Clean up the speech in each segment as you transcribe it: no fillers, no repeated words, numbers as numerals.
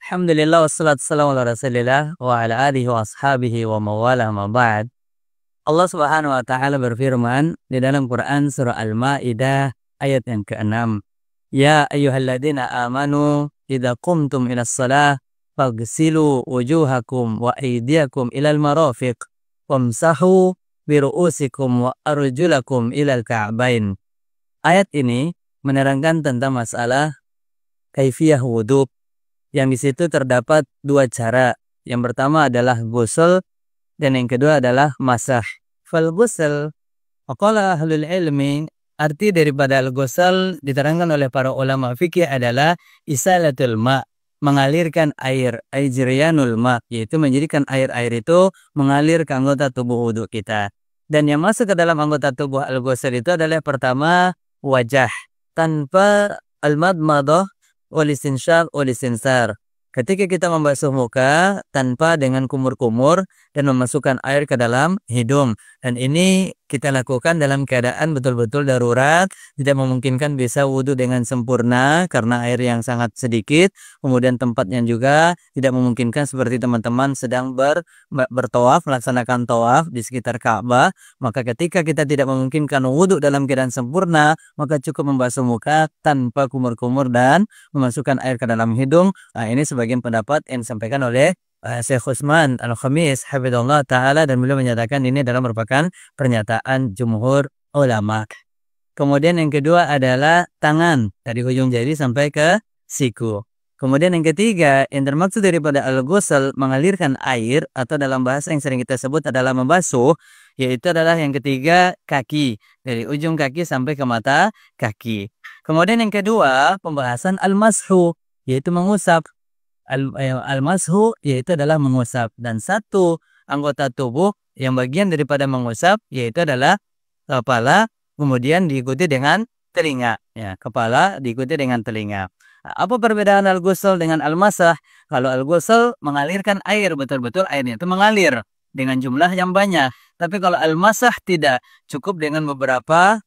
Alhamdulillah wassalatu wassalamu ala Rasulillah wa ala alihi wa ashabihi wa mawalah ma ba'd. Allah Subhanahu wa taala berfirman di dalam Quran surah Al-Maidah ayat yang ke-6. Ya ayyuhalladzina amanu idza qumtum ilas shalah faghsilu wujuhakum wa aydiyakum ilal marafiq wamsahu bi ru'usikum wa arjulakum ilal ka'bain. Ayat ini menerangkan tentang masalah kaifiyah wudu, yang di situ terdapat dua cara. Yang pertama adalah ghusl dan yang kedua adalah masah. Fal ghusl, qala ahlul ilmi, arti daripada al-ghusl diterangkan oleh para ulama fikih adalah isalatul ma, mengalirkan air, ajriyanul ma, yaitu menjadikan air-air itu mengalir ke anggota tubuh wudu kita. Dan yang masuk ke dalam anggota tubuh al-ghusl itu adalah pertama wajah, tanpa al-madmadah wal-istinsyaq wal-istinsar. Ketika kita membasuh muka tanpa dengan kumur-kumur dan memasukkan air ke dalam hidung. Dan ini kita lakukan dalam keadaan betul-betul darurat, tidak memungkinkan bisa wudhu dengan sempurna karena air yang sangat sedikit. Kemudian tempatnya juga tidak memungkinkan seperti teman-teman sedang bertawaf, melaksanakan tawaf di sekitar Ka'bah. Maka ketika kita tidak memungkinkan wudhu dalam keadaan sempurna, maka cukup membasuh muka tanpa kumur-kumur dan memasukkan air ke dalam hidung. Nah, ini sebagian pendapat yang disampaikan oleh Syekh Utsman Al-Khamis hafizahullah ta'ala, dan beliau menyatakan ini adalah merupakan pernyataan jumhur ulama. Kemudian yang kedua adalah tangan dari ujung jari sampai ke siku. Kemudian yang ketiga yang termaksud daripada al-ghusl, mengalirkan air, atau dalam bahasa yang sering kita sebut adalah membasuh, yaitu adalah yang ketiga kaki, dari ujung kaki sampai ke mata kaki. Kemudian yang kedua pembahasan al-mashu, yaitu mengusap. Al-mashu yaitu adalah mengusap, dan satu anggota tubuh yang bagian daripada mengusap yaitu adalah kepala, kemudian diikuti dengan telinga, ya, kepala diikuti dengan telinga. Nah, apa perbedaan al-ghusl dengan al-masah? Kalau al-ghusl mengalirkan air, betul-betul airnya itu mengalir dengan jumlah yang banyak. Tapi kalau al-masah tidak, cukup dengan beberapa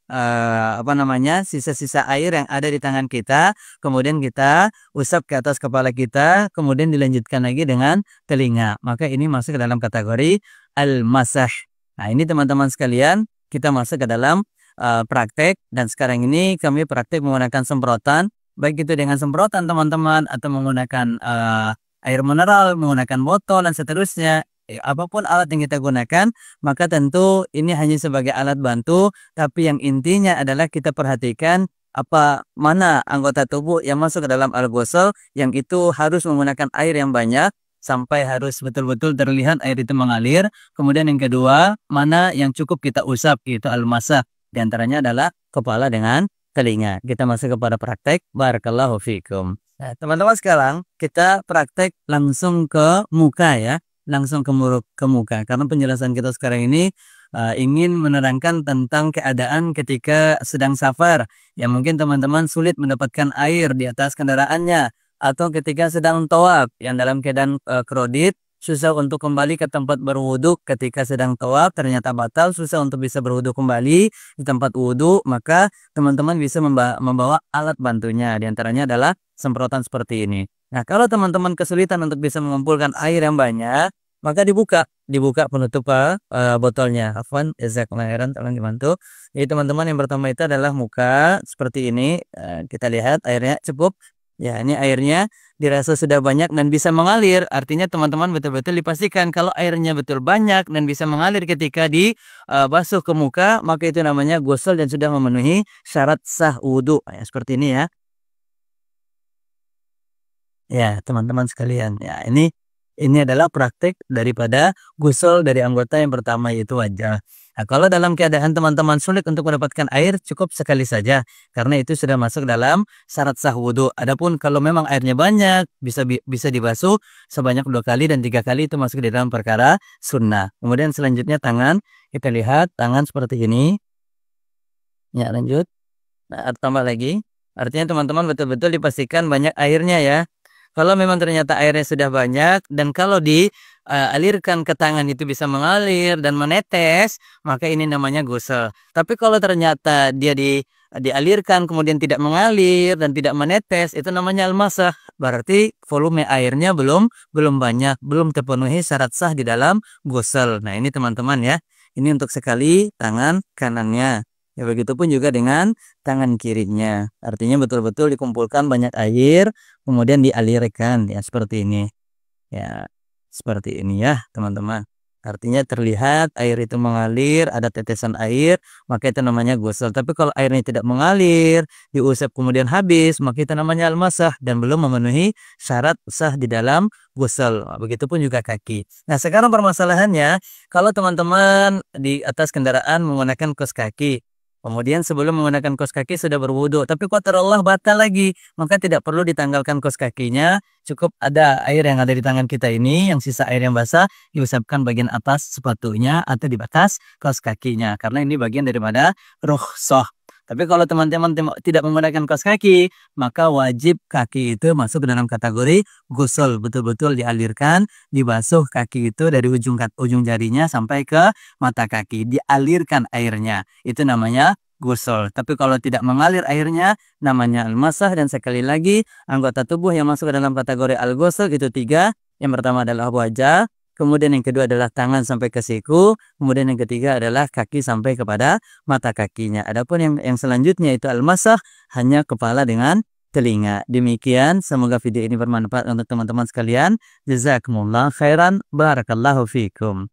sisa-sisa air yang ada di tangan kita, kemudian kita usap ke atas kepala kita, kemudian dilanjutkan lagi dengan telinga. Maka ini masuk ke dalam kategori al-masah. Nah, ini teman-teman sekalian, kita masuk ke dalam praktek, dan sekarang ini kami praktek menggunakan semprotan, baik itu dengan semprotan teman-teman atau menggunakan air mineral, menggunakan botol dan seterusnya. Apapun alat yang kita gunakan, maka tentu ini hanya sebagai alat bantu, tapi yang intinya adalah kita perhatikan mana anggota tubuh yang masuk ke dalam al-ghusl, yang itu harus menggunakan air yang banyak sampai harus betul-betul terlihat air itu mengalir. Kemudian yang kedua, mana yang cukup kita usap, yaitu al-masah. Di antaranya adalah kepala dengan telinga. Kita masuk kepada praktek. Barakallahu fikum. Nah, teman-teman sekarang kita praktek langsung ke muka, ya. Langsung ke muka, karena penjelasan kita sekarang ini ingin menerangkan tentang keadaan ketika sedang safar, yang mungkin teman-teman sulit mendapatkan air di atas kendaraannya, atau ketika sedang tawaf yang dalam keadaan kredit, susah untuk kembali ke tempat berwudu. Ketika sedang tawaf ternyata batal, susah untuk bisa berwudu kembali di tempat wudu, maka teman-teman bisa membawa alat bantunya. Di antaranya adalah semprotan seperti ini. Nah, kalau teman-teman kesulitan untuk bisa mengumpulkan air yang banyak, maka dibuka penutup botolnya. Afwan, jazakallahu khairan, tolong dibantu. Jadi teman-teman, yang pertama itu adalah muka seperti ini. Kita lihat airnya cukup. Ya, ini airnya dirasa sudah banyak dan bisa mengalir. Artinya teman-teman betul-betul dipastikan kalau airnya betul banyak dan bisa mengalir ketika dibasuh ke muka, maka itu namanya ghusl dan sudah memenuhi syarat sah wudu. Ya, seperti ini ya. Ya, teman-teman sekalian, ya, ini adalah praktik daripada ghusl dari anggota yang pertama, yaitu wajah. Nah, kalau dalam keadaan teman-teman sulit untuk mendapatkan air, cukup sekali saja, karena itu sudah masuk dalam syarat sah wudu. Adapun kalau memang airnya banyak, bisa dibasuh sebanyak 2 kali dan 3 kali, itu masuk di dalam perkara sunnah. Kemudian selanjutnya tangan, kita lihat tangan seperti ini. Ya, lanjut. Nah, tambah lagi. Artinya teman-teman betul-betul dipastikan banyak airnya, ya. Kalau memang ternyata airnya sudah banyak dan kalau dialirkan ke tangan itu bisa mengalir dan menetes, maka ini namanya ghusl. Tapi kalau ternyata dia dialirkan kemudian tidak mengalir dan tidak menetes, itu namanya al-masah. Berarti volume airnya belum banyak, belum terpenuhi syarat sah di dalam ghusl. Nah, ini teman-teman ya. Ini untuk sekali tangan kanannya. Ya, begitupun juga dengan tangan kirinya. Artinya betul-betul dikumpulkan banyak air, kemudian dialirkan ya seperti ini. Ya, seperti ini ya, teman-teman. Artinya terlihat air itu mengalir, ada tetesan air, maka itu namanya ghusl. Tapi kalau airnya tidak mengalir, diusap kemudian habis, maka itu namanya al-masah dan belum memenuhi syarat sah di dalam ghusl. Begitupun juga kaki. Nah, sekarang permasalahannya, kalau teman-teman di atas kendaraan menggunakan kaos kaki, kemudian sebelum menggunakan kaos kaki sudah berwudu, tapi qadarullah batal lagi, maka tidak perlu ditanggalkan kaos kakinya, cukup ada air yang ada di tangan kita ini, yang sisa air yang basah, diusapkan bagian atas sepatunya atau di batas kaos kakinya, karena ini bagian daripada rukhsah. Tapi kalau teman-teman tidak menggunakan kaos kaki, maka wajib kaki itu masuk ke dalam kategori ghusl, betul-betul dialirkan, dibasuh kaki itu dari ujung jarinya sampai ke mata kaki, dialirkan airnya. Itu namanya ghusl. Tapi kalau tidak mengalir airnya, namanya al-masah. Dan sekali lagi, anggota tubuh yang masuk ke dalam kategori al-ghusl itu 3. Yang pertama adalah wajah, kemudian yang kedua adalah tangan sampai ke siku, kemudian yang ketiga adalah kaki sampai kepada mata kakinya. Adapun yang selanjutnya itu al-masah, hanya kepala dengan telinga. Demikian, semoga video ini bermanfaat untuk teman-teman sekalian. Jazakumullah khairan, barakallahu fikum.